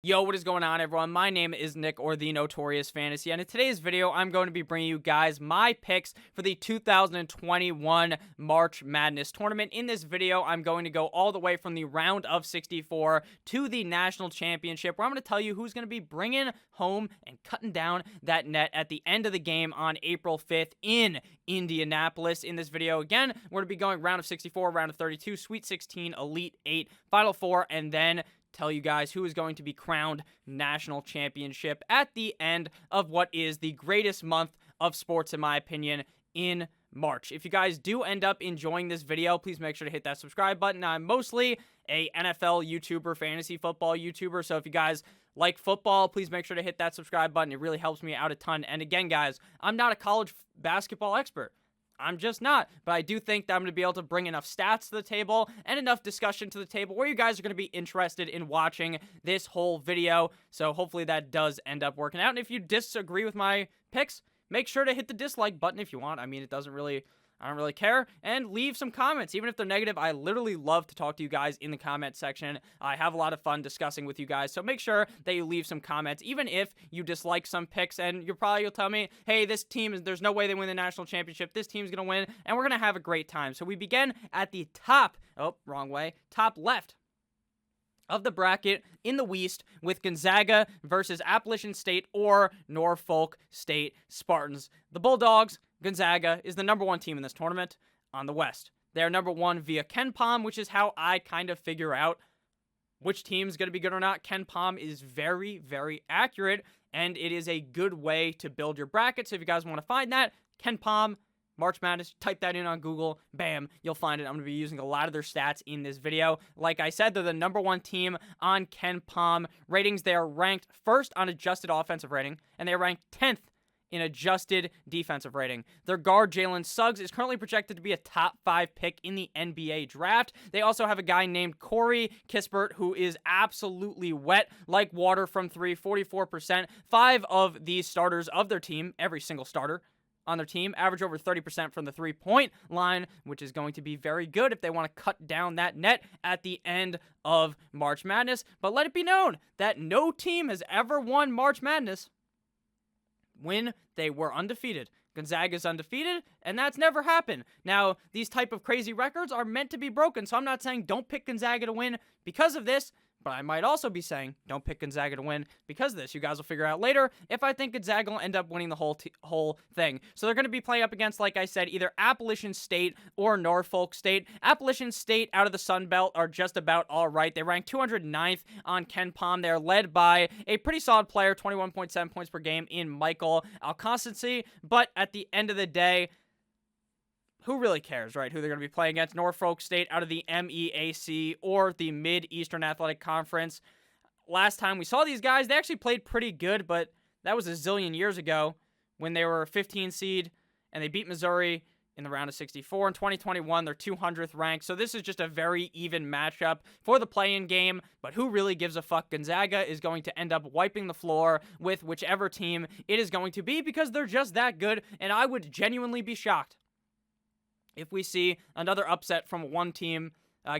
Yo, what is going on, everyone? My name is Nick, or the Notorious Fantasy, and in today's video, I'm going to be bringing you guys my picks for the 2021 March Madness tournament. In this video, I'm going to go all the way from the round of 64 to the national championship, where I'm going to tell you who's going to be bringing home and cutting down that net at the end of the game on April 5th in Indianapolis. In this video, again, we're going to be going round of 64, round of 32, Sweet 16, Elite 8, Final 4, and then tell you guys who is going to be crowned national championship at the end of what is the greatest month of sports, in my opinion, in March. If you guys do end up enjoying this video, please make sure to hit that subscribe button. I'm mostly a NFL YouTuber, fantasy football YouTuber, so if you guys like football, please make sure to hit that subscribe button. It really helps me out a ton. And again, guys, I'm not a college basketball expert. I'm just not, but I do think that I'm going to be able to bring enough stats to the table and enough discussion to the table where you guys are going to be interested in watching this whole video, so hopefully that does end up working out. And if you disagree with my picks, make sure to hit the dislike button if you want. I mean, I don't really care, and leave some comments, even if they're negative. I literally love to talk to you guys in the comment section. I have a lot of fun discussing with you guys, so make sure that you leave some comments, even if you dislike some picks, and you'll tell me, hey, this team, there's no way they win the national championship, this team's gonna win, and we're gonna have a great time. So we begin at the top left of the bracket in the West with Gonzaga versus Appalachian State or Norfolk State Spartans. The Bulldogs, Gonzaga, is the number one team in this tournament on the West. They're number one via KenPom, which is how I kind of figure out which team's going to be good or not. KenPom is very, very accurate, and it is a good way to build your bracket. So if you guys want to find that, KenPom, March Madness, type that in on Google, bam, you'll find it. I'm going to be using a lot of their stats in this video. Like I said, they're the number one team on KenPom ratings. They are ranked first on adjusted offensive rating, and they are ranked 10th in adjusted defensive rating. Their guard, Jalen Suggs, is currently projected to be a top 5 pick in the NBA draft. They also have a guy named Corey Kispert, who is absolutely wet like water from 3, 44%. 5 of these starters of their team, every single starter on their team, average over 30% from the three-point line, which is going to be very good if they want to cut down that net at the end of March Madness. But let it be known that no team has ever won March Madness when they were undefeated. Gonzaga's undefeated, and that's never happened. Now, these type of crazy records are meant to be broken, so I'm not saying don't pick Gonzaga to win because of this, but I might also be saying don't pick Gonzaga to win because of this. You guys will figure out later if I think Gonzaga will end up winning the whole thing. So they're going to be playing up against, like I said, either Appalachian State or Norfolk State. Appalachian State out of the Sun Belt are just about all right. They rank 209th on KenPom. They're led by a pretty solid player, 21.7 points per game in Michael Alconstancy. But at the end of the day, who really cares, right, who they're going to be playing against? Norfolk State out of the MEAC or the Mid-Eastern Athletic Conference. Last time we saw these guys, they actually played pretty good, but that was a zillion years ago when they were a 15 seed and they beat Missouri in the round of 64. In 2021, they're 200th ranked, so this is just a very even matchup for the play-in game, but who really gives a fuck? Gonzaga is going to end up wiping the floor with whichever team it is going to be because they're just that good, and I would genuinely be shocked if we see another upset from one team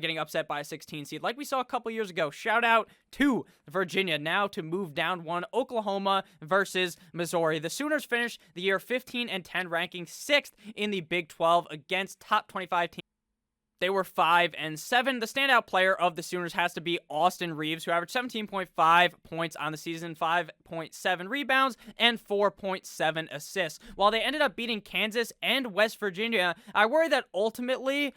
getting upset by a 16 seed like we saw a couple years ago. Shout out to Virginia. Now to move down one, Oklahoma versus Missouri. The Sooners finished the year 15-10, ranking 6th in the Big 12 against top 25 teams. They were 5-7. The standout player of the Sooners has to be Austin Reeves, who averaged 17.5 points on the season, 5.7 rebounds, and 4.7 assists. While they ended up beating Kansas and West Virginia, I worry that ultimately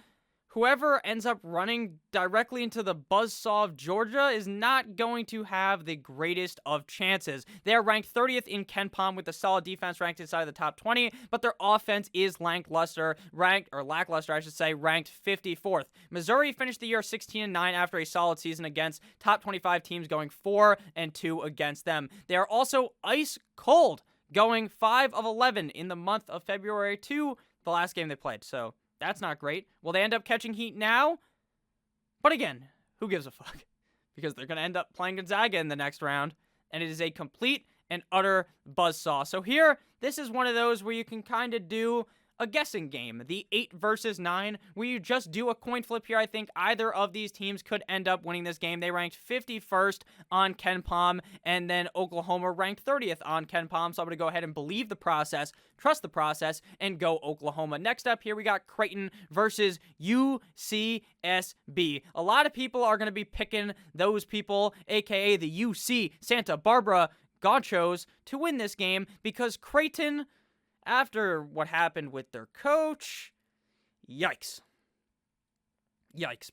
whoever ends up running directly into the buzzsaw of Georgia is not going to have the greatest of chances. They are ranked 30th in KenPom with a solid defense ranked inside the top 20, but their offense is lackluster, ranked 54th. Missouri finished the year 16-9 after a solid season against top 25 teams, going 4-2 against them. They are also ice cold, going 5 of 11 in the month of February to the last game they played. So that's not great. Will they end up catching heat now? But again, who gives a fuck? Because they're going to end up playing Gonzaga in the next round, and it is a complete and utter buzzsaw. So here, this is one of those where you can kind of do a guessing game, the 8 versus 9, where you just do a coin flip here. I think either of these teams could end up winning this game. They ranked 51st on KenPom, and then Oklahoma ranked 30th on KenPom, so I'm going to go ahead and believe the process, trust the process, and go Oklahoma. Next up here, we got Creighton versus UCSB. A lot of people are going to be picking those people, aka the UC Santa Barbara Gauchos, to win this game because Creighton, after what happened with their coach, yikes.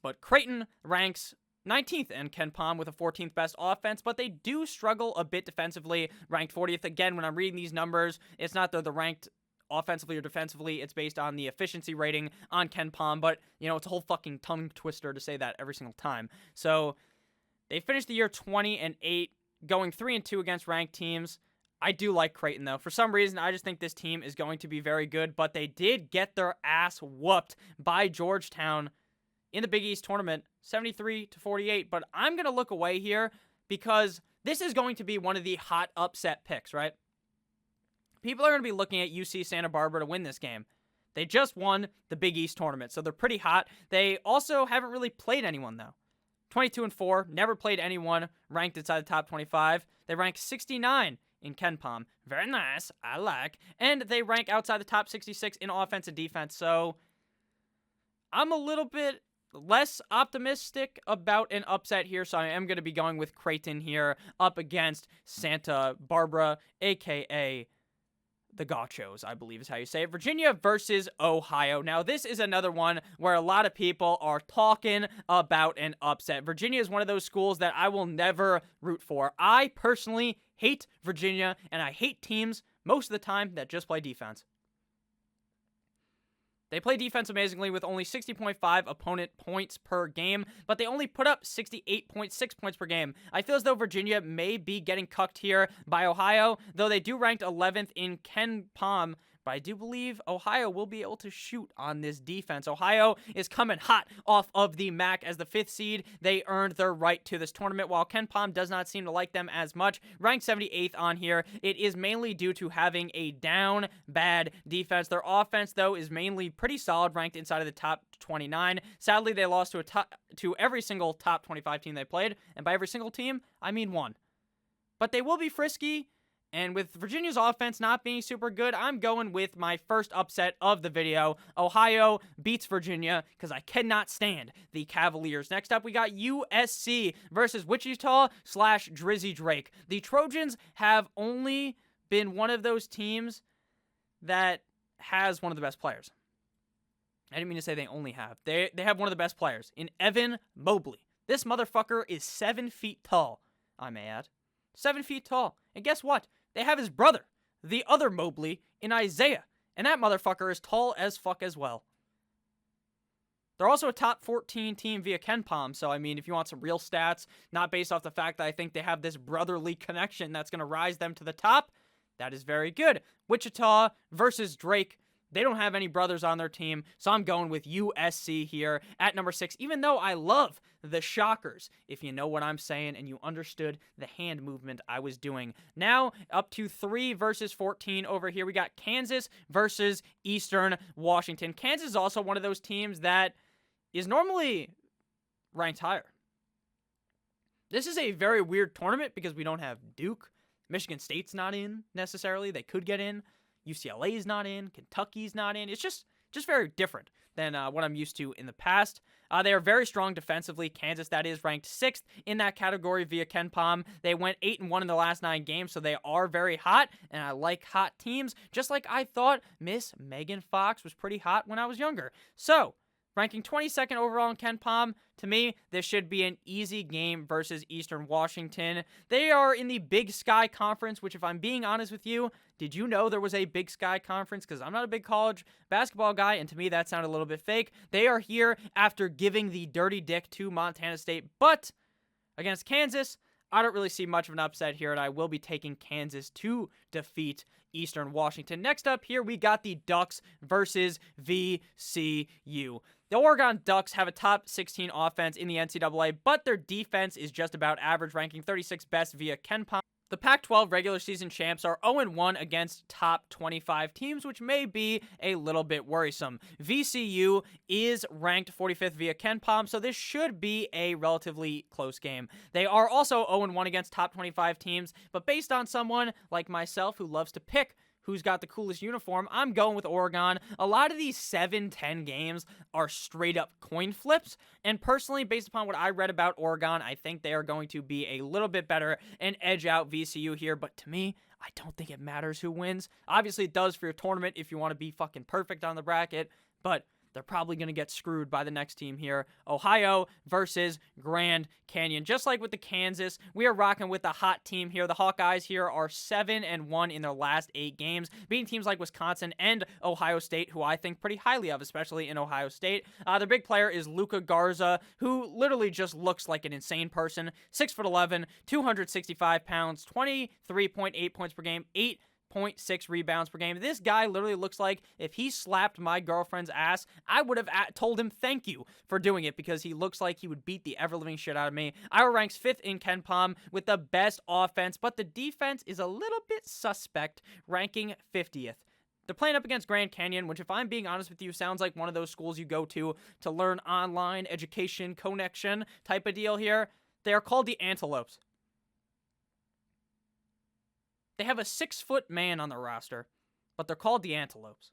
But Creighton ranks 19th in KenPom with a 14th best offense, but they do struggle a bit defensively, ranked 40th. Again, when I'm reading these numbers, it's not that they're ranked offensively or defensively, it's based on the efficiency rating on KenPom, but, it's a whole fucking tongue twister to say that every single time. So, they finished the year 20-8, going 3-2 against ranked teams. I do like Creighton, though. For some reason, I just think this team is going to be very good, but they did get their ass whooped by Georgetown in the Big East tournament, 73-48, but I'm going to look away here because this is going to be one of the hot upset picks, right? People are going to be looking at UC Santa Barbara to win this game. They just won the Big East tournament, so they're pretty hot. They also haven't really played anyone, though. 22-4, never played anyone ranked inside the top 25. They rank 69 in KenPom. Very nice. I like. And they rank outside the top 66 in offense and defense. So I'm a little bit less optimistic about an upset here. So I am going to be going with Creighton here up against Santa Barbara, a.k.a. the Gauchos, I believe is how you say it. Virginia versus Ohio. Now, this is another one where a lot of people are talking about an upset. Virginia is one of those schools that I will never root for. I personally hate Virginia, and I hate teams most of the time that just play defense. They play defense amazingly with only 60.5 opponent points per game, but they only put up 68.6 points per game. I feel as though Virginia may be getting cucked here by Ohio, though they do ranked 11th in KenPom, but I do believe Ohio will be able to shoot on this defense. Ohio is coming hot off of the MAC as the 5th seed. They earned their right to this tournament, while KenPom does not seem to like them as much. Ranked 78th on here. It is mainly due to having a down bad defense. Their offense, though, is mainly pretty solid, ranked inside of the top 29. Sadly, they lost to every single top 25 team they played, and by every single team, I mean one. But they will be frisky. And with Virginia's offense not being super good, I'm going with my first upset of the video. Ohio beats Virginia because I cannot stand the Cavaliers. Next up, we got USC versus Wichita/Drizzy Drake. The Trojans have only been one of those teams that has one of the best players. I didn't mean to say they only have. They have one of the best players in Evan Mobley. This motherfucker is 7 feet tall, I may add. 7 feet tall. And guess what? They have his brother, the other Mobley, in Isaiah. And that motherfucker is tall as fuck as well. They're also a top 14 team via KenPom. So, I mean, if you want some real stats, not based off the fact that I think they have this brotherly connection that's going to rise them to the top, that is very good. Wichita versus Drake. They don't have any brothers on their team, so I'm going with USC here at number 6, even though I love the Shockers, if you know what I'm saying and you understood the hand movement I was doing. Now, up to 3 versus 14 over here. We got Kansas versus Eastern Washington. Kansas is also one of those teams that is normally ranked higher. This is a very weird tournament because we don't have Duke. Michigan State's not in, necessarily. They could get in. UCLA's not in. Kentucky's not in. It's just very different than what I'm used to in the past. They are very strong defensively. Kansas, that is, ranked 6th in that category via KenPom. They went 8-1 in the last 9 games, so they are very hot, and I like hot teams, just like I thought Miss Megan Fox was pretty hot when I was younger. So, ranking 22nd overall in KenPom, to me, this should be an easy game versus Eastern Washington. They are in the Big Sky Conference, which, if I'm being honest with you, did you know there was a Big Sky Conference? Because I'm not a big college basketball guy, and to me, that sounded a little bit fake. They are here after giving the dirty dick to Montana State, but against Kansas, I don't really see much of an upset here, and I will be taking Kansas to defeat Eastern Washington. Next up here, we got the Ducks versus VCU. The Oregon Ducks have a top 16 offense in the NCAA, but their defense is just about average, ranking 36th best via KenPom. The Pac-12 regular season champs are 0-1 against top 25 teams, which may be a little bit worrisome. VCU is ranked 45th via KenPom, so this should be a relatively close game. They are also 0-1 against top 25 teams, but based on someone like myself who loves to pick who's got the coolest uniform, I'm going with Oregon. A lot of these 7-10 games are straight up coin flips, and personally, based upon what I read about Oregon, I think they are going to be a little bit better and edge out VCU here, but to me, I don't think it matters who wins. Obviously, it does for your tournament if you want to be fucking perfect on the bracket, but they're probably going to get screwed by the next team here. Ohio versus Grand Canyon. Just like with the Kansas, we are rocking with the hot team here. The Hawkeyes here are 7-1 in their last 8 games, beating teams like Wisconsin and Ohio State, who I think pretty highly of, especially in Ohio State. Their big player is Luka Garza, who literally just looks like an insane person. 6'11", 265 pounds, 23.8 points per game, 8.6 rebounds per game. This guy literally looks like if he slapped my girlfriend's ass, I would have told him thank you for doing it because he looks like he would beat the ever-living shit out of me. Iowa ranks 5th in KenPom with the best offense, but the defense is a little bit suspect, ranking 50th. They're playing up against Grand Canyon, which, if I'm being honest with you, sounds like one of those schools you go to learn online education connection type of deal here. They are called the Antelopes. They have a 6-foot man on their roster, but they're called the Antelopes.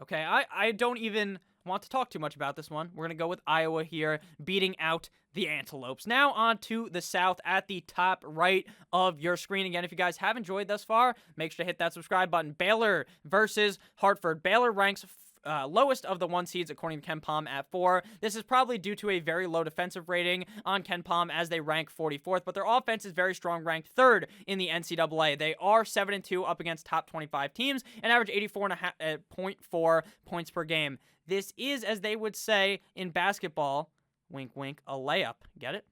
Okay, I don't even want to talk too much about this one. We're going to go with Iowa here, beating out the Antelopes. Now on to the South at the top right of your screen. Again, if you guys have enjoyed thus far, make sure to hit that subscribe button. Baylor versus Hartford. Baylor ranks lowest of the 1 seeds according to KenPom at 4. This is probably due to a very low defensive rating on KenPom as they rank 44th, but their offense is very strong, ranked 3rd in the NCAA. They are 7-2 up against top 25 teams and average 84.4 points per game. This is, as they would say in basketball, wink wink, a layup. Get it?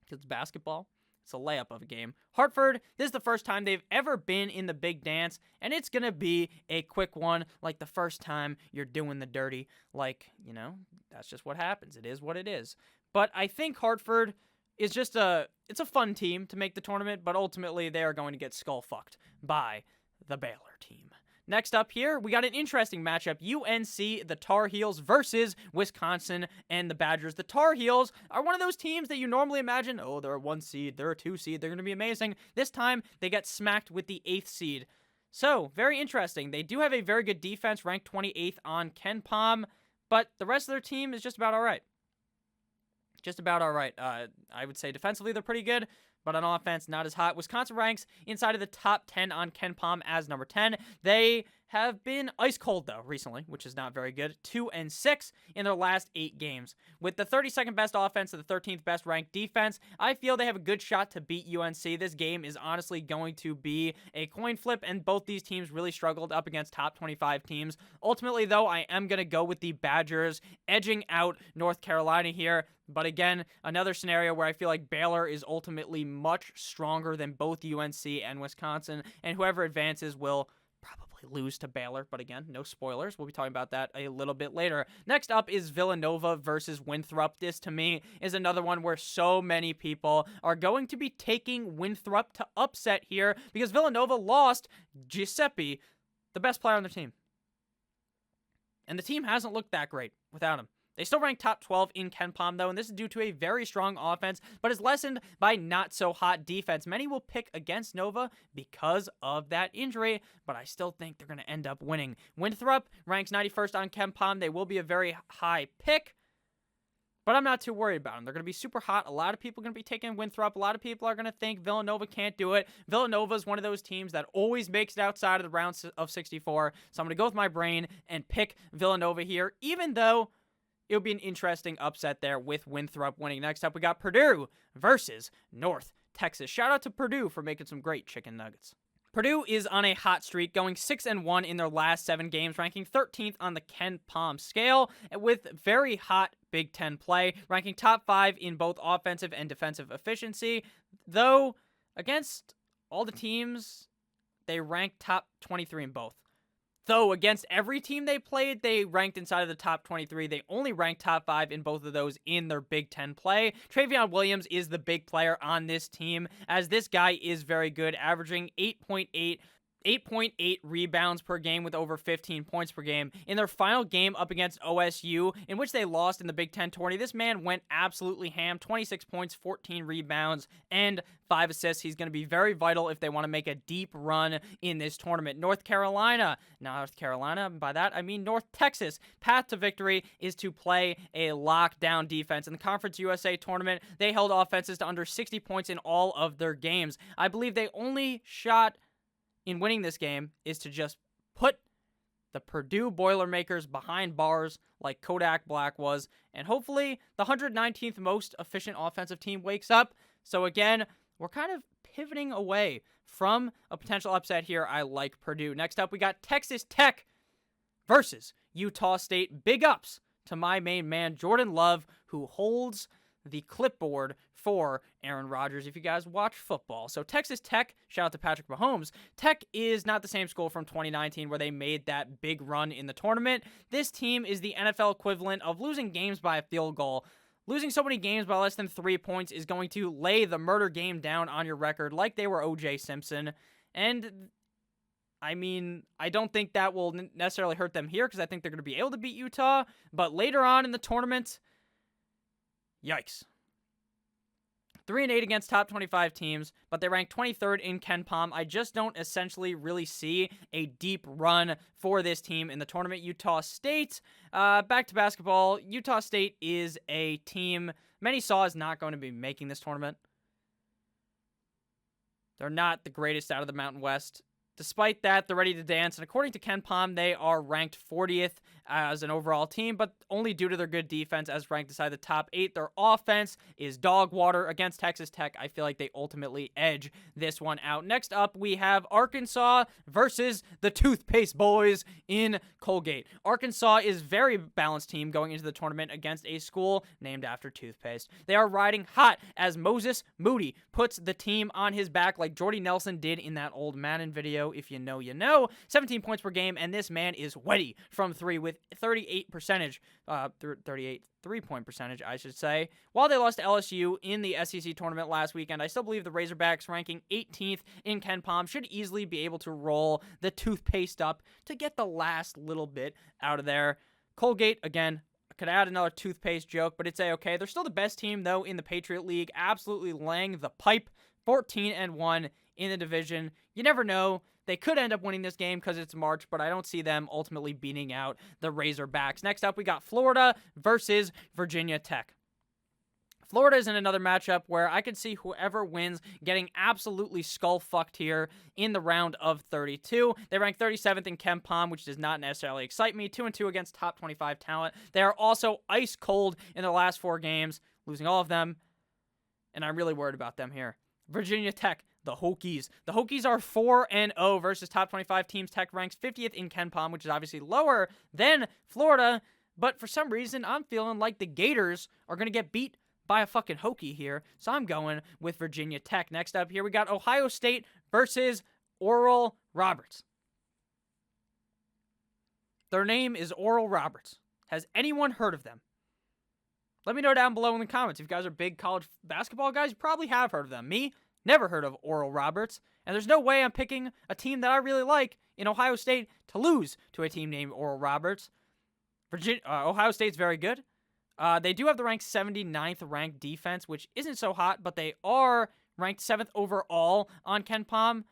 Because it's basketball. It's a layup of a game. Hartford, this is the first time they've ever been in the big dance, and it's going to be a quick one, like the first time you're doing the dirty. Like, you know, that's just what happens. It is what it is. But I think Hartford is just it's a fun team to make the tournament, but ultimately they are going to get skull-fucked by the Baylor team. Next up here, we got an interesting matchup. UNC, the Tar Heels, versus Wisconsin and the Badgers. The Tar Heels are one of those teams that you normally imagine, oh, they're a 1 seed, they're a 2 seed, they're going to be amazing. This time, they get smacked with the 8th seed. So, very interesting. They do have a very good defense, ranked 28th on KenPom, but the rest of their team is just about all right. Just about all right. I would say defensively they're pretty good, but on offense, not as hot. Wisconsin ranks inside of the top 10 on KenPom as number 10. They have been ice cold, though, recently, which is not very good. 2-6 in their last 8 games. With the 32nd best offense and the 13th best ranked defense, I feel they have a good shot to beat UNC. This game is honestly going to be a coin flip, and both these teams really struggled up against top 25 teams. Ultimately, though, I am going to go with the Badgers, edging out North Carolina here. But again, another scenario where I feel like Baylor is ultimately much stronger than both UNC and Wisconsin, and whoever advances will probably lose to Baylor. But again, no spoilers. We'll be talking about that a little bit later. Next up is Villanova versus Winthrop. This, to me, is another one where so many people are going to be taking Winthrop to upset here because Villanova lost Giuseppe, the best player on their team. And the team hasn't looked that great without him. They still rank top 12 in KenPom, though, and this is due to a very strong offense, but is lessened by not-so-hot defense. Many will pick against Nova because of that injury, but I still think they're going to end up winning. Winthrop ranks 91st on KenPom. They will be a very high pick, but I'm not too worried about them. They're going to be super hot. A lot of people are going to be taking Winthrop. A lot of people are going to think Villanova can't do it. Villanova is one of those teams that always makes it outside of the round of 64, so I'm going to go with my brain and pick Villanova here, even though it'll be an interesting upset there with Winthrop winning. Next up, we got Purdue versus North Texas. Shout out to Purdue for making some great chicken nuggets. Purdue is on a hot streak, going 6-1 in their last 7 games, ranking 13th on the KenPom scale, with very hot Big Ten play, ranking top 5 in both offensive and defensive efficiency. Though, against all the teams, they rank top 23 in both. Though against every team they played, they ranked inside of the top 23. They only ranked top 5 in both of those in their Big Ten play. Travion Williams is the big player on this team, as this guy is very good, averaging 8.8 rebounds per game with over 15 points per game. In their final game up against OSU, in which they lost in the Big Ten tourney, this man went absolutely ham. 26 points, 14 rebounds, and 5 assists. He's going to be very vital if they want to make a deep run in this tournament. North Carolina, by that I mean North Texas. Path to victory is to play a lockdown defense. In the Conference USA tournament, they held offenses to under 60 points in all of their games. I believe they only shot in winning this game is to just put the Purdue Boilermakers behind bars like Kodak Black was, and hopefully the 119th most efficient offensive team wakes up. So again, we're kind of pivoting away from a potential upset here. I like Purdue. Next up, we got Texas Tech versus Utah State. Big ups to my main man, Jordan Love, who holds the clipboard for Aaron Rodgers if you guys watch football. So Texas Tech, shout out to Patrick Mahomes. Tech is not the same school from 2019 where they made that big run in the tournament. This team is the NFL equivalent of losing games by a field goal. Losing so many games by less than 3 points is going to lay the murder game down on your record like they were O.J. Simpson. And I mean, I don't think that will necessarily hurt them here because I think they're going to be able to beat Utah. But later on in the tournament, yikes. 3-8 against top 25 teams, but they rank 23rd in KenPom. I just don't essentially really see a deep run for this team in the tournament. Utah State, back to basketball. Utah State is a team many saw is not going to be making this tournament. They're not the greatest out of the Mountain West. Despite that, they're ready to dance, and according to KenPom, they are ranked 40th as an overall team, but only due to their good defense as ranked inside the top 8. Their offense is dog water against Texas Tech. I feel like they ultimately edge this one out. Next up, we have Arkansas versus the Toothpaste boys in Colgate. Arkansas is a very balanced team going into the tournament against a school named after Toothpaste. They are riding hot as Moses Moody puts the team on his back like Jordy Nelson did in that old Madden video. If you know, you know. 17 points per game, and this man is wetty from 3 with 38 3-point percentage, I should say. While they lost to LSU in the SEC tournament last weekend, I still believe the Razorbacks, ranking 18th in KenPom, should easily be able to roll the Toothpaste up to get the last little bit out of there. Colgate, again, I could add another Toothpaste joke, but it's a-okay. They're still the best team, though, in the Patriot League, absolutely laying the pipe, 14-1 in the division. You never know. They could end up winning this game because it's March, but I don't see them ultimately beating out the Razorbacks. Next up, we got Florida versus Virginia Tech. Florida is in another matchup where I could see whoever wins getting absolutely skull-fucked here in the round of 32. They rank 37th in KenPom, which does not necessarily excite me. 2-2 against top 25 talent. They are also ice cold in their last 4 games, losing all of them, and I'm really worried about them here. Virginia Tech, the Hokies. The Hokies are 4-0 versus top 25 teams. Tech ranks 50th in KenPom, which is obviously lower than Florida, but for some reason, I'm feeling like the Gators are going to get beat by a fucking Hokie here, so I'm going with Virginia Tech. Next up here, we got Ohio State versus Oral Roberts. Their name is Oral Roberts. Has anyone heard of them? Let me know down below in the comments. If you guys are big college basketball guys, you probably have heard of them. Me, never heard of Oral Roberts. And there's no way I'm picking a team that I really like in Ohio State to lose to a team named Oral Roberts. Ohio State's very good. They do have the ranked 79th ranked defense, which isn't so hot, but they are ranked 7th overall on KenPom.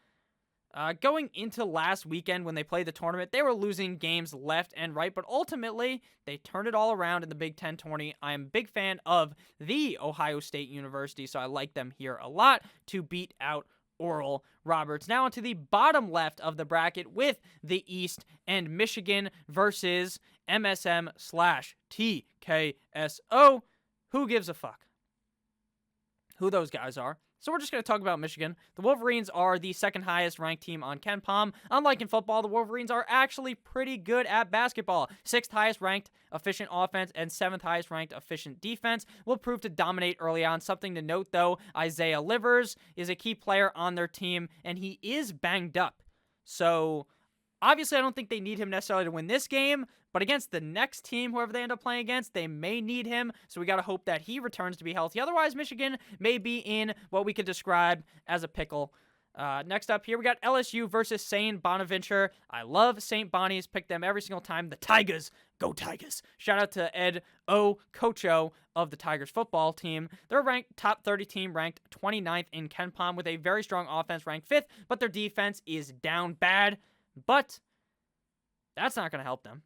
Going into last weekend when they played the tournament, they were losing games left and right, but ultimately they turned it all around in the Big Ten tourney. I am a big fan of the Ohio State University, so I like them here a lot to beat out Oral Roberts. Now onto the bottom left of the bracket with the East and Michigan versus MSM/TKSO. Who gives a fuck who those guys are? So we're just going to talk about Michigan. The Wolverines are the second highest ranked team on KenPom. Unlike in football, the Wolverines are actually pretty good at basketball. 6th highest ranked efficient offense and 7th highest ranked efficient defense. Will prove to dominate early on. Something to note though, Isaiah Livers is a key player on their team and he is banged up. So Obviously, I don't think they need him necessarily to win this game, but against the next team, whoever they end up playing against, they may need him, so we got to hope that he returns to be healthy. Otherwise, Michigan may be in what we could describe as a pickle. Next up here, we got LSU versus Sane Bonaventure. I love St. Bonnie's. Pick them every single time. The Tigers. Go Tigers. Shout out to Ed O. Coach O of the Tigers football team. They're ranked top 30 team, ranked 29th in KenPom with a very strong offense, ranked 5th, but their defense is down bad. But that's not going to help them.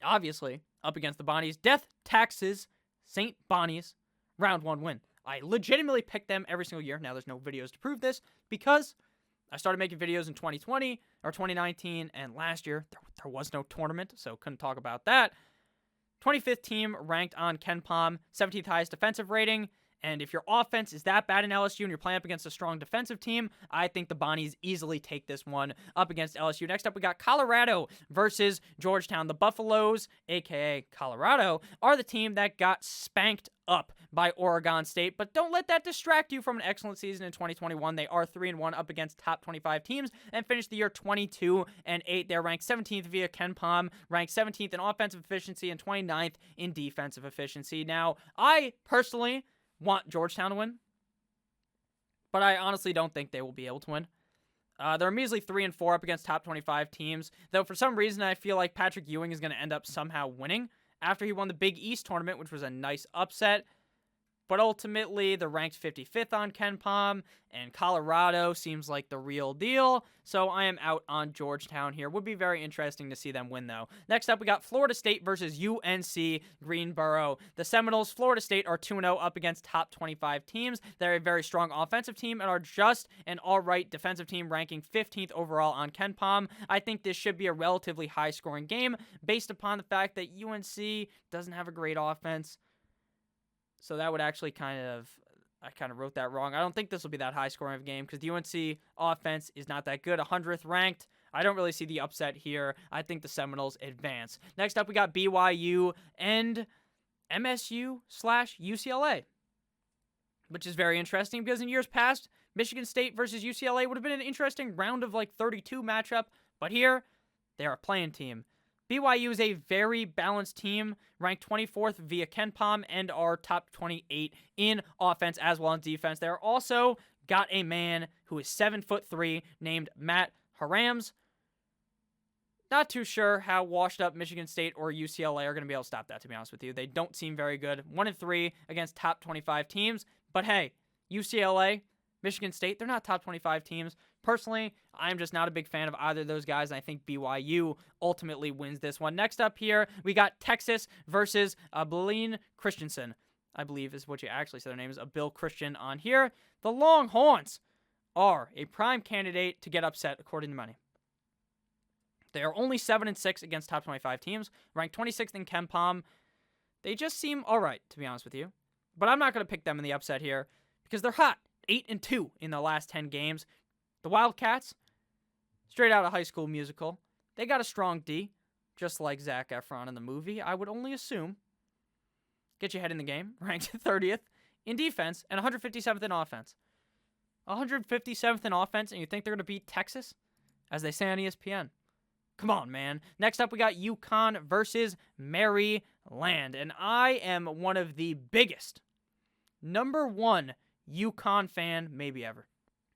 Obviously, up against the Bonnies. Death Taxes, St. Bonnie's, round 1 win. I legitimately pick them every single year. Now, there's no videos to prove this because I started making videos in 2020 or 2019, and last year there was no tournament, so couldn't talk about that. 25th team ranked on KenPom, 17th highest defensive rating. And if your offense is that bad in LSU and you're playing up against a strong defensive team, I think the Bonnies easily take this one up against LSU. Next up, we got Colorado versus Georgetown. The Buffaloes, a.k.a. Colorado, are the team that got spanked up by Oregon State. But don't let that distract you from an excellent season in 2021. They are 3-1 up against top 25 teams and finished the year 22-8. They're ranked 17th via KenPom, ranked 17th in offensive efficiency and 29th in defensive efficiency. Now, I personally want Georgetown to win, but I honestly don't think they will be able to win. They're measly 3-4 up against top 25 teams, though for some reason I feel like Patrick Ewing is going to end up somehow winning after he won the Big East tournament, which was a nice upset. But ultimately, they're ranked 55th on KenPom, and Colorado seems like the real deal. So I am out on Georgetown here. Would be very interesting to see them win, though. Next up, we got Florida State versus UNC Greensboro. The Seminoles, Florida State, are 2-0 up against top 25 teams. They're a very strong offensive team and are just an all-right defensive team, ranking 15th overall on KenPom. I think this should be a relatively high-scoring game based upon the fact that UNC doesn't have a great offense. So that would actually I kind of wrote that wrong. I don't think this will be that high scoring of a game because the UNC offense is not that good. 100th ranked. I don't really see the upset here. I think the Seminoles advance. Next up, we got BYU and MSU/UCLA, which is very interesting because in years past, Michigan State versus UCLA would have been an interesting round of like 32 matchup. But here, they are a playing team. BYU is a very balanced team, ranked 24th via KenPom and are top 28 in offense as well as defense. They're also got a man who is 7'3" named Matt Harams. Not too sure how washed up Michigan State or UCLA are going to be able to stop that, to be honest with you. They don't seem very good. 1-3 against top 25 teams. But hey, UCLA, Michigan State, they're not top 25 teams. Personally, I'm just not a big fan of either of those guys, and I think BYU ultimately wins this one. Next up here, we got Texas versus Abilene Christensen, I believe is what you actually said their name is, Bill Christian on here. The Longhorns are a prime candidate to get upset, according to many. They are only 7-6 against top 25 teams, ranked 26th in KenPom. They just seem all right, to be honest with you. But I'm not going to pick them in the upset here because they're hot. 8-2 in the last 10 games. The Wildcats, straight out of High School Musical, they got a strong D, just like Zac Efron in the movie, I would only assume. Get your head in the game, ranked 30th in defense and 157th in offense. 157th in offense, and you think they're going to beat Texas? As they say on ESPN. Come on, man. Next up, we got Uconn versus Maryland, and I am one of the biggest, #1 Uconn fan maybe ever.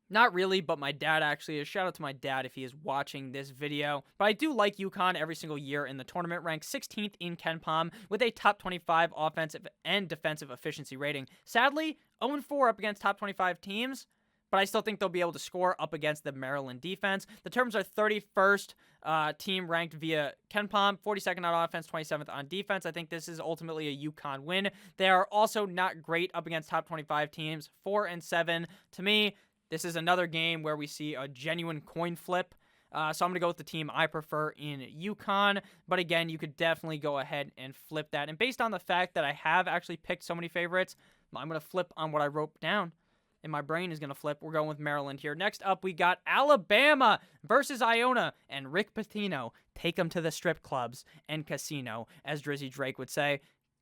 Not really, but my dad actually is. Shout out to my dad if he is watching this video. But I do like UConn every single year in the tournament, ranked 16th in KenPom with a top 25 offensive and defensive efficiency rating. Sadly, 0-4 up against top 25 teams, but I still think they'll be able to score up against the Maryland defense. The Terms are 31st team ranked via KenPom, 42nd on offense, 27th on defense. I think this is ultimately a UConn win. They are also not great up against top 25 teams, 4-7. To me, this is another game where we see a genuine coin flip. So I'm going to go with the team I prefer in UConn. But again, you could definitely go ahead and flip that. And based on the fact that I have actually picked so many favorites, I'm going to flip on what I wrote down. And my brain is going to flip. We're going with Maryland here. Next up, we got Alabama versus Iona. And Rick Pitino, take them to the strip clubs and casino, as Drizzy Drake would say.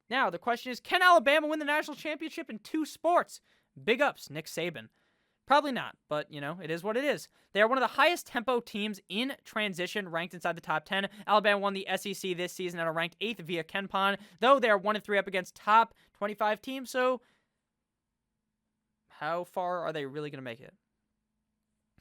Now, the question is, can Alabama win the national championship in 2 sports? Big ups, Nick Saban. Probably not, but, it is what it is. They are one of the highest tempo teams in transition, ranked inside the top 10. Alabama won the SEC this season and are ranked 8th via KenPom, though they are 1-3 up against top 25 teams, so how far are they really going to make it?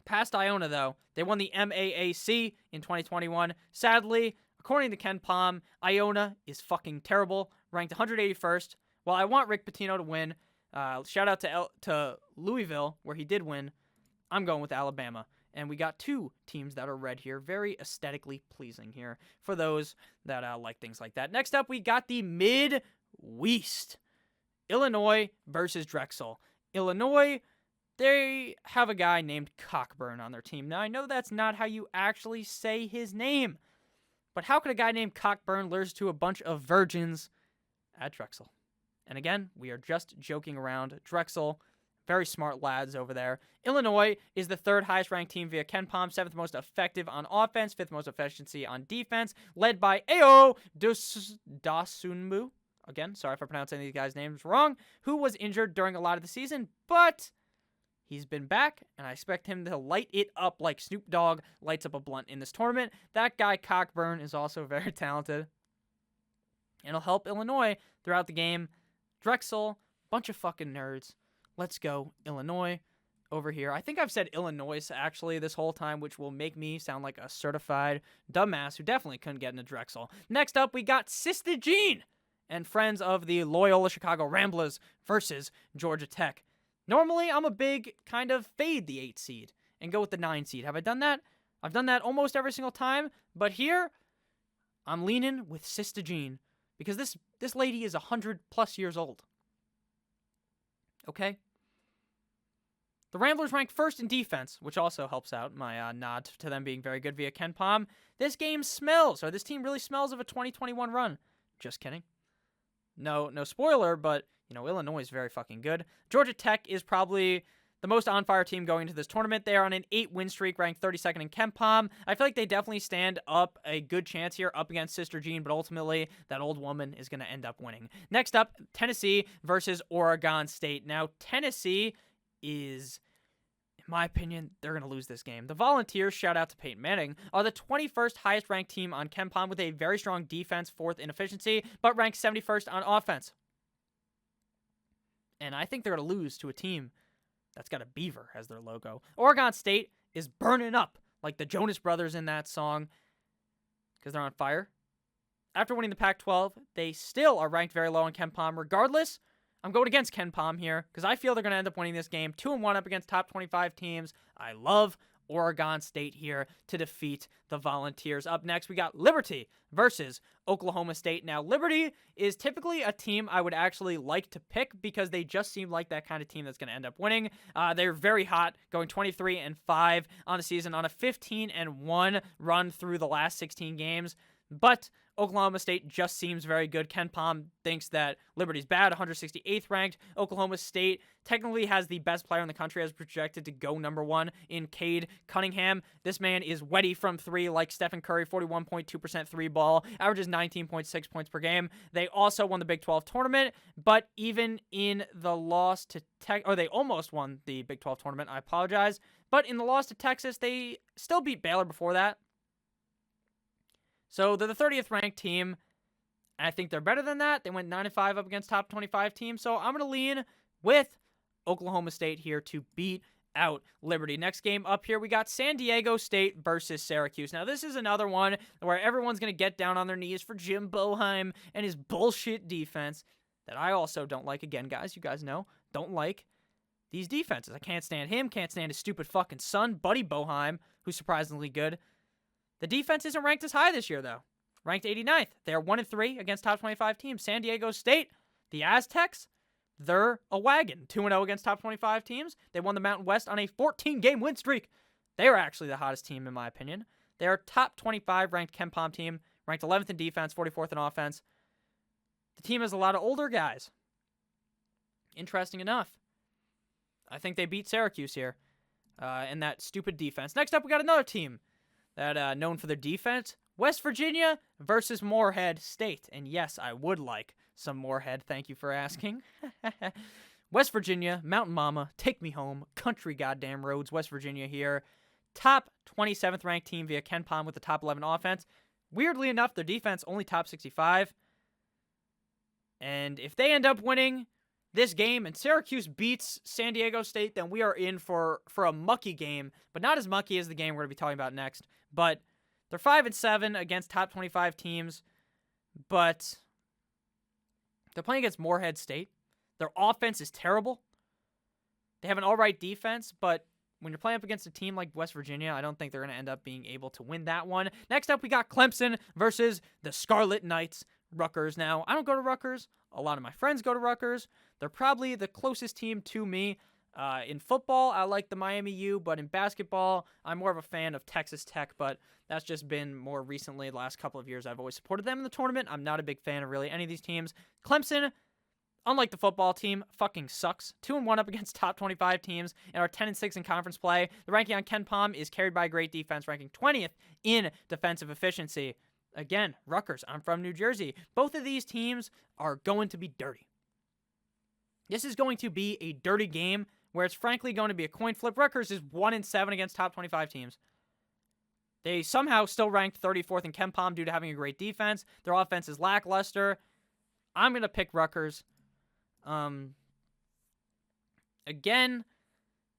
Past Iona, though, they won the MAAC in 2021. Sadly, according to KenPom, Iona is fucking terrible, ranked 181st. While I want Rick Pitino to win, shout out to Louisville, where he did win, I'm going with Alabama. And we got two teams that are red here. Very aesthetically pleasing here for those that like things like that. Next up, we got the Midwest. Illinois versus Drexel. Illinois, they have a guy named Cockburn on their team. Now, I know that's not how you actually say his name, but how could a guy named Cockburn lose to a bunch of virgins at Drexel? And again, we are just joking around. Drexel, very smart lads over there. Illinois is the third highest ranked team via KenPom, 7th most effective on offense, 5th most efficiency on defense, led by Ao Dosunmu. Again, sorry if I pronounce any of these guys' names wrong, who was injured during a lot of the season, but he's been back, and I expect him to light it up like Snoop Dogg lights up a blunt in this tournament. That guy, Cockburn, is also very talented, and he'll help Illinois throughout the game. Drexel, bunch of fucking nerds. Let's go, Illinois, over here. I think I've said Illinois, actually, this whole time, which will make me sound like a certified dumbass who definitely couldn't get into Drexel. Next up, we got Sister Jean and friends of the Loyola Chicago Ramblers versus Georgia Tech. Normally, I'm a big kind of fade the 8 seed and go with the 9 seed. Have I done that? I've done that almost every single time, but here, I'm leaning with Sister Jean because this lady is 100+ years old. Okay? The Ramblers rank first in defense, which also helps out my nod to them being very good via KenPom. This team really smells of a 2021 run. Just kidding. No spoiler, but, Illinois is very fucking good. Georgia Tech is probably the most on-fire team going into this tournament. They are on an 8-win streak, ranked 32nd in KenPom. I feel like they definitely stand up a good chance here up against Sister Jean, but ultimately, that old woman is going to end up winning. Next up, Tennessee versus Oregon State. Now, Tennessee is, in my opinion, they're going to lose this game. The Volunteers, shout out to Peyton Manning, are the 21st highest ranked team on KenPom with a very strong defense, 4th in efficiency, but ranked 71st on offense. And I think they're going to lose to a team that's got a beaver as their logo. Oregon State is burning up like the Jonas Brothers in that song because they're on fire. After winning the Pac-12, they still are ranked very low in KenPom. Regardless, I'm going against KenPom here because I feel they're going to end up winning this game 2-1 up against top 25 teams. I love Oregon State here to defeat the Volunteers. Up next, we got Liberty versus Oklahoma State. Now, Liberty is typically a team I would actually like to pick because they just seem like that kind of team that's going to end up winning. They're very hot, going 23-5 on the season on a 15-1 run through the last 16 games. But Oklahoma State just seems very good. KenPom thinks that Liberty's bad, 168th ranked. Oklahoma State technically has the best player in the country as projected to go number 1 in Cade Cunningham. This man is wetty from 3 like Stephen Curry, 41.2% 3 ball, averages 19.6 points per game. They also won the Big 12 tournament, but even in the loss to they almost won the Big 12 tournament, I apologize. But in the loss to Texas, they still beat Baylor before that. So they're the 30th ranked team. I think they're better than that. They went 9-5 up against top 25 teams. So I'm going to lean with Oklahoma State here to beat out Liberty. Next game up here, we got San Diego State versus Syracuse. Now, this is another one where everyone's going to get down on their knees for Jim Boeheim and his bullshit defense that I also don't like. Again, guys, you guys know, don't like these defenses. I can't stand him, can't stand his stupid fucking son, Buddy Boeheim, who's surprisingly good. The defense isn't ranked as high this year, though. Ranked 89th. They're 1-3 against top 25 teams. San Diego State, the Aztecs, they're a wagon. 2-0 against top 25 teams. They won the Mountain West on a 14-game win streak. They are actually the hottest team, in my opinion. They're a top 25 ranked KenPom team, ranked 11th in defense, 44th in offense. The team has a lot of older guys. Interesting enough. I think they beat Syracuse here in that stupid defense. Next up, we got another team that known for their defense, West Virginia versus Moorhead State. And yes, I would like some Moorhead. Thank you for asking. West Virginia, Mountain Mama, take me home, country goddamn roads, West Virginia here. Top 27th ranked team via Ken Pom with the top 11 offense. Weirdly enough, their defense only top 65. And if they end up winning this game and Syracuse beats San Diego State, then we are in for a mucky game, but not as mucky as the game we're going to be talking about next. But they're 5-7 against top 25 teams, but they're playing against Moorhead State. Their offense is terrible. They have an all right defense, but when you're playing up against a team like West Virginia, I don't think they're going to end up being able to win that one. Next up, we got Clemson versus the Scarlet Knights, Rutgers. Now, I don't go to Rutgers. A lot of my friends go to Rutgers. They're probably the closest team to me. In football, I like the Miami U, but in basketball, I'm more of a fan of Texas Tech, but that's just been more recently, the last couple of years. I've always supported them in the tournament. I'm not a big fan of really any of these teams. Clemson, unlike the football team, fucking sucks. 2-1 up against top 25 teams and are 10-6 in conference play. The ranking on Ken Pom is carried by a great defense, ranking 20th in defensive efficiency. Again, Rutgers, I'm from New Jersey. Both of these teams are going to be dirty. This is going to be a dirty game where it's frankly going to be a coin flip. Rutgers is 1-7 against top 25 teams. They somehow still ranked 34th in Ken Pom due to having a great defense. Their offense is lackluster. I'm going to pick Rutgers. Again,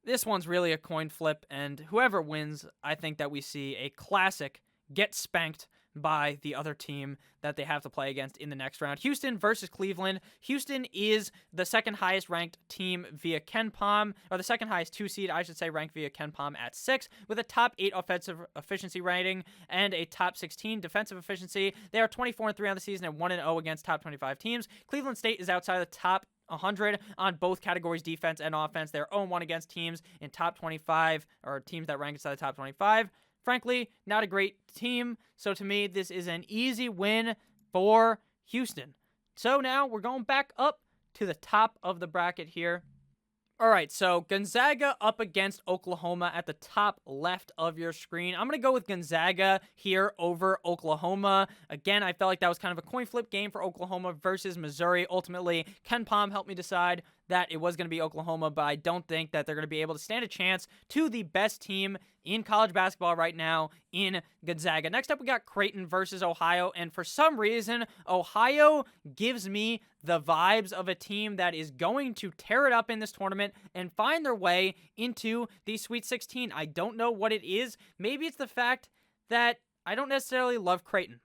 this one's really a coin flip, and whoever wins, I think that we see a classic get spanked by the other team that they have to play against in the next round. Houston versus Cleveland. Houston is the second highest ranked team via Ken Pom, or the second highest 2 seed, I should say, ranked via Ken Pom at 6, with a top 8 offensive efficiency rating and a top 16 defensive efficiency. They are 24-3 on the season and 1-0 against top 25 teams. Cleveland State is outside the top 100 on both categories, defense and offense. They're 0-1 against teams in top 25, or teams that rank inside the top 25. Frankly, not a great team, so to me, this is an easy win for Houston. So now we're going back up to the top of the bracket here. All right, so Gonzaga up against Oklahoma at the top left of your screen. I'm going to go with Gonzaga here over Oklahoma. Again, I felt like that was kind of a coin flip game for Oklahoma versus Missouri. Ultimately, Ken Pom helped me decide that it was going to be Oklahoma, but I don't think that they're going to be able to stand a chance to the best team in college basketball right now in Gonzaga. Next up, we got Creighton versus Ohio, and for some reason, Ohio gives me the vibes of a team that is going to tear it up in this tournament and find their way into the Sweet 16. I don't know what it is. Maybe it's the fact that I don't necessarily love Creighton.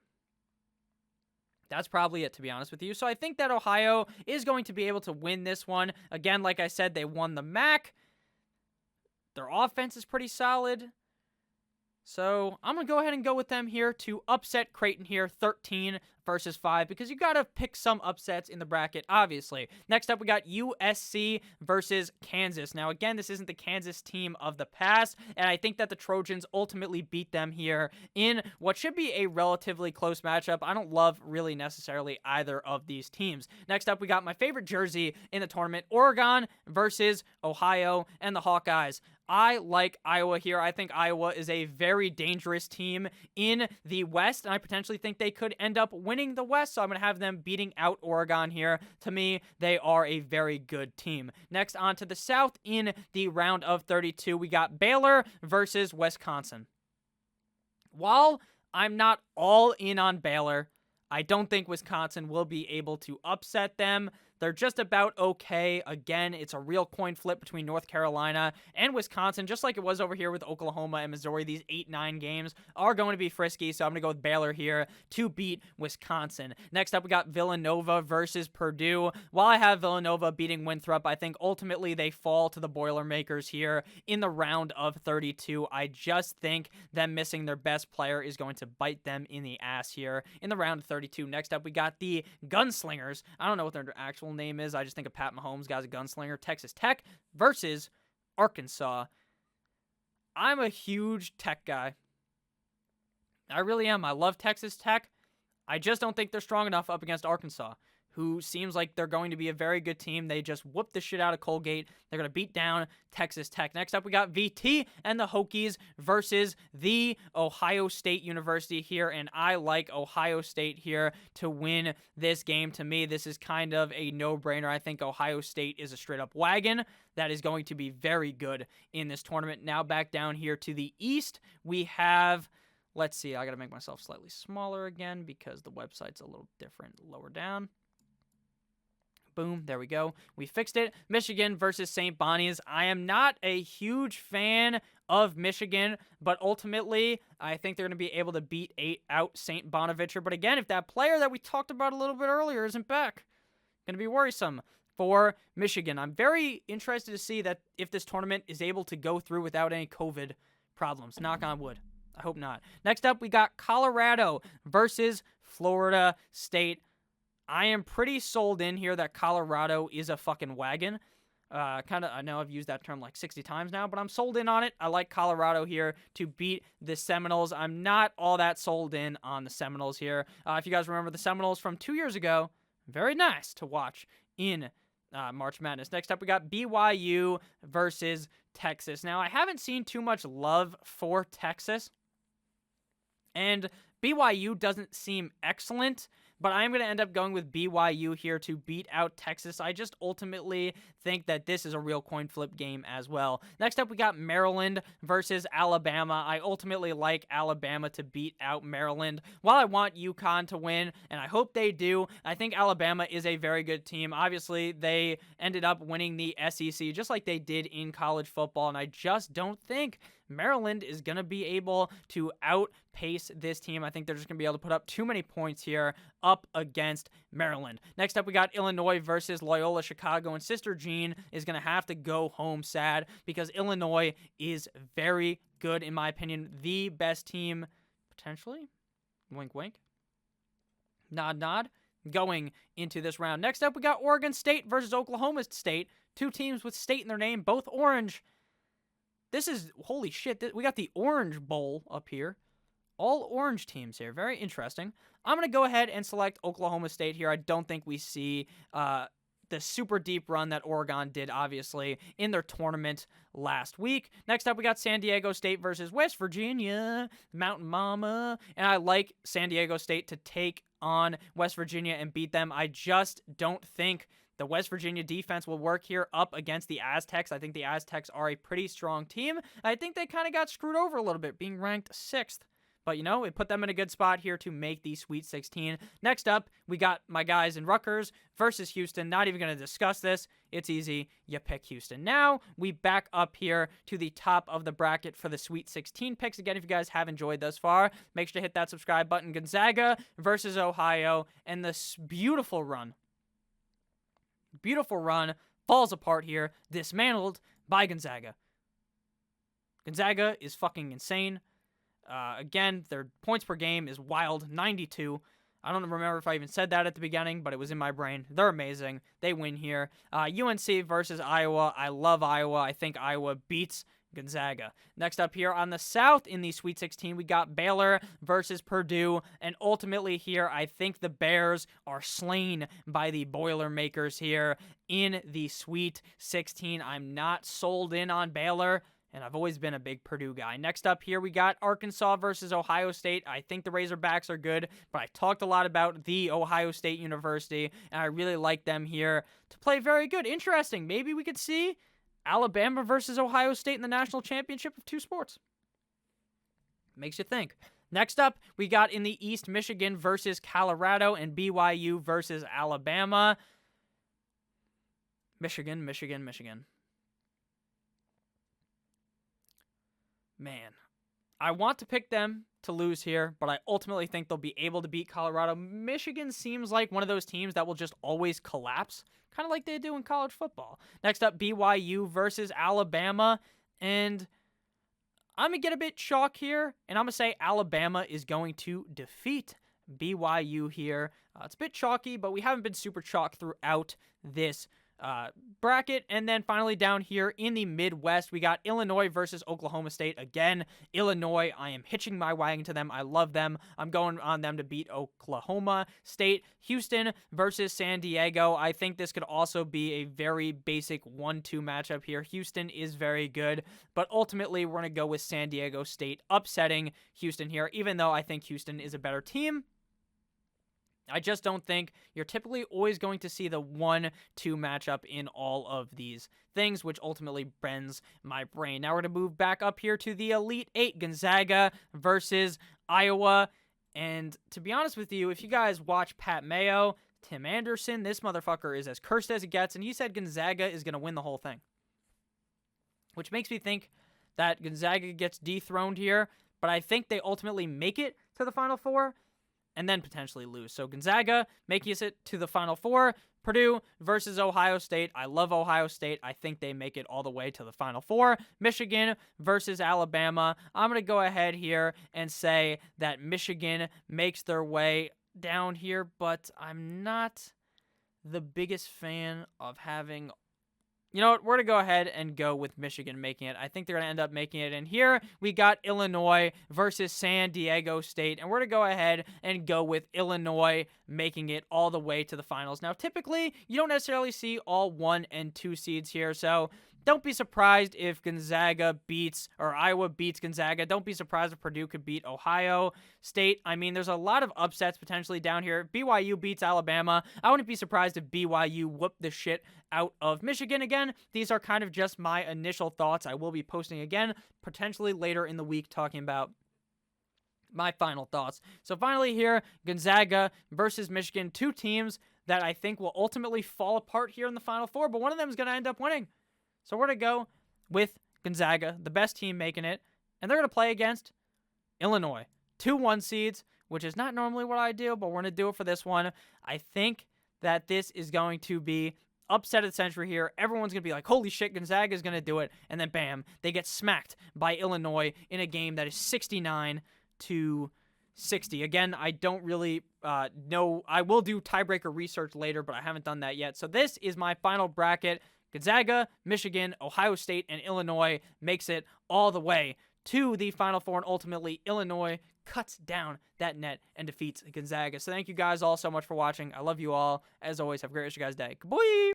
That's probably it, to be honest with you. So I think that Ohio is going to be able to win this one. Again, like I said, they won the MAC. Their offense is pretty solid. So I'm going to go ahead and go with them here to upset Creighton here, 13 versus 5, because you got to pick some upsets in the bracket, obviously. Next up, we got USC versus Kansas. Now, again, this isn't the Kansas team of the past, and I think that the Trojans ultimately beat them here in what should be a relatively close matchup. I don't love really necessarily either of these teams. Next up, we got my favorite jersey in the tournament, Oregon versus Ohio and the Hawkeyes. I like Iowa here. I think Iowa is a very dangerous team in the West, and I potentially think they could end up winning the West, so I'm going to have them beating out Oregon here. To me, they are a very good team. Next, on to the South in the round of 32, we got Baylor versus Wisconsin. While I'm not all in on Baylor, I don't think Wisconsin will be able to upset them. They're just about okay. Again, it's a real coin flip between North Carolina and Wisconsin, just like it was over here with Oklahoma and Missouri. These 8-9 games are going to be frisky, so I'm going to go with Baylor here to beat Wisconsin. Next up, we got Villanova versus Purdue. While I have Villanova beating Winthrop, I think ultimately they fall to the Boilermakers here in the round of 32. I just think them missing their best player is going to bite them in the ass here in the round of 32. Next up, we got the Gunslingers. I don't know what their actual name is. I just think of Pat Mahomes, guy's a gunslinger. Texas Tech versus Arkansas. I'm a huge Tech guy. I really am. I love Texas Tech. I just don't think they're strong enough up against Arkansas. who seems like they're going to be a very good team. They just whooped the shit out of Colgate. They're going to beat down Texas Tech. Next up, we got VT and the Hokies versus the Ohio State University here, and I like Ohio State here to win this game. To me, this is kind of a no-brainer. I think Ohio State is a straight-up wagon that is going to be very good in this tournament. Now back down here to the East, we have... Let's see, I got to make myself slightly smaller again because the website's a little different. Lower down. Boom, there we go. We fixed it. Michigan versus St. Bonnie's. I am not a huge fan of Michigan, but ultimately, I think they're going to be able to beat out Sane Bonaventure. But again, if that player that we talked about a little bit earlier isn't back, going to be worrisome for Michigan. I'm very interested to see that if this tournament is able to go through without any COVID problems. Knock on wood. I hope not. Next up, we got Colorado versus Florida State. I am pretty sold in here that Colorado is a fucking wagon. I know I've used that term like 60 times now, but I'm sold in on it. I like Colorado here to beat the Seminoles. I'm not all that sold in on the Seminoles here. If you guys remember the Seminoles from 2 years ago, very nice to watch in March Madness. Next up, we got BYU versus Texas. Now, I haven't seen too much love for Texas, and BYU doesn't seem excellent, but I'm going to end up going with BYU here to beat out Texas. I just ultimately think that this is a real coin flip game as well. Next up, we got Maryland versus Alabama. I ultimately like Alabama to beat out Maryland. While I want Uconn to win, and I hope they do, I think Alabama is a very good team. Obviously, they ended up winning the SEC just like they did in college football, and I just don't think Maryland is going to be able to outpace this team. I think they're just going to be able to put up too many points here up against Maryland. Next up, we got Illinois versus Loyola Chicago, and Sister Jean is going to have to go home sad because Illinois is very good, in my opinion. The best team, potentially, wink, wink, nod, nod, going into this round. Next up, we got Oregon State versus Oklahoma State. Two teams with state in their name, both orange. This is, holy shit, we got the Orange Bowl up here. All orange teams here. Very interesting. I'm going to go ahead and select Oklahoma State here. I don't think we see the super deep run that Oregon did, obviously, in their tournament last week. Next up, we got San Diego State versus West Virginia, Mountain Mama. And I like San Diego State to take on West Virginia and beat them. I just don't think the West Virginia defense will work here up against the Aztecs. I think the Aztecs are a pretty strong team. I think they kind of got screwed over a little bit, being ranked 6th. But, you know, it put them in a good spot here to make the Sweet 16. Next up, we got my guys in Rutgers versus Houston. Not even going to discuss this. It's easy. You pick Houston. Now, we back up here to the top of the bracket for the Sweet 16 picks. Again, if you guys have enjoyed thus far, make sure to hit that subscribe button. Gonzaga versus Ohio, and this beautiful run falls apart here, dismantled by Gonzaga. Gonzaga is fucking insane. Again, their points per game is wild, 92. I don't remember if I even said that at the beginning, but it was in my brain. They're amazing. They win here. UNC versus Iowa. I love Iowa. I think Iowa beats Gonzaga. Next up here on the South in the Sweet 16, we got Baylor versus Purdue, and ultimately here, I think the Bears are slain by the Boilermakers here in the Sweet 16. I'm not sold in on Baylor, and I've always been a big Purdue guy. Next up here, we got Arkansas versus Ohio State. I think the Razorbacks are good, but I talked a lot about the Ohio State University, and I really like them here to play very good. Interesting. Maybe we could see Alabama versus Ohio State in the national championship of two sports. Makes you think. Next up, we got in the East, Michigan versus Colorado and BYU versus Alabama. Michigan. Man, I want to pick them to lose here, but I ultimately think they'll be able to beat Colorado. Michigan seems like one of those teams that will just always collapse, kind of like they do in college football. Next up, BYU versus Alabama, and I'm going to get a bit chalk here, and I'm going to say Alabama is going to defeat BYU here. It's a bit chalky, but we haven't been super chalk throughout this bracket. And then finally down here in the Midwest, we got Illinois versus Oklahoma State. Again, Illinois, I am hitching my wagon to them. I love them. I'm going on them to beat Oklahoma State. Houston versus San Diego. I think this could also be a very basic 1-2 matchup here. Houston is very good, but ultimately we're going to go with San Diego State upsetting Houston here, even though I think Houston is a better team. I just don't think you're typically always going to see the 1-2 matchup in all of these things, which ultimately bends my brain. Now we're going to move back up here to the Elite Eight, Gonzaga versus Iowa. And to be honest with you, if you guys watch Pat Mayo, Tim Anderson, this motherfucker is as cursed as it gets, and he said Gonzaga is going to win the whole thing, which makes me think that Gonzaga gets dethroned here, but I think they ultimately make it to the Final Four and then potentially lose. So Gonzaga making it to the Final Four. Purdue versus Ohio State. I love Ohio State. I think they make it all the way to the Final Four. Michigan versus Alabama. I'm going to go ahead here and say that Michigan makes their way down here, but I'm not the biggest fan of having... You know what? We're going to go ahead and go with Michigan making it. I think they're going to end up making it. And here we got Illinois versus San Diego State. And we're going to go ahead and go with Illinois making it all the way to the finals. Now, typically, you don't necessarily see all 1 and 2 seeds here. So don't be surprised if Iowa beats Gonzaga. Don't be surprised if Purdue could beat Ohio State. I mean, there's a lot of upsets potentially down here. BYU beats Alabama. I wouldn't be surprised if BYU whooped the shit out of Michigan again. These are kind of just my initial thoughts. I will be posting again potentially later in the week talking about my final thoughts. So finally here, Gonzaga versus Michigan. 2 teams that I think will ultimately fall apart here in the Final Four, but one of them is going to end up winning. So we're going to go with Gonzaga, the best team making it, and they're going to play against Illinois. 2 1 seeds, which is not normally what I do, but we're going to do it for this one. I think that this is going to be upset of the century here. Everyone's going to be like, holy shit, Gonzaga is going to do it. And then bam, they get smacked by Illinois in a game that is 69-60. Again, I don't really know. I will do tiebreaker research later, but I haven't done that yet. So this is my final bracket. Gonzaga, Michigan, Ohio State, and Illinois makes it all the way to the Final Four, and ultimately Illinois cuts down that net and defeats Gonzaga. So thank you guys all so much for watching. I love you all. As always, have a great rest of your guys' day. Goodbye!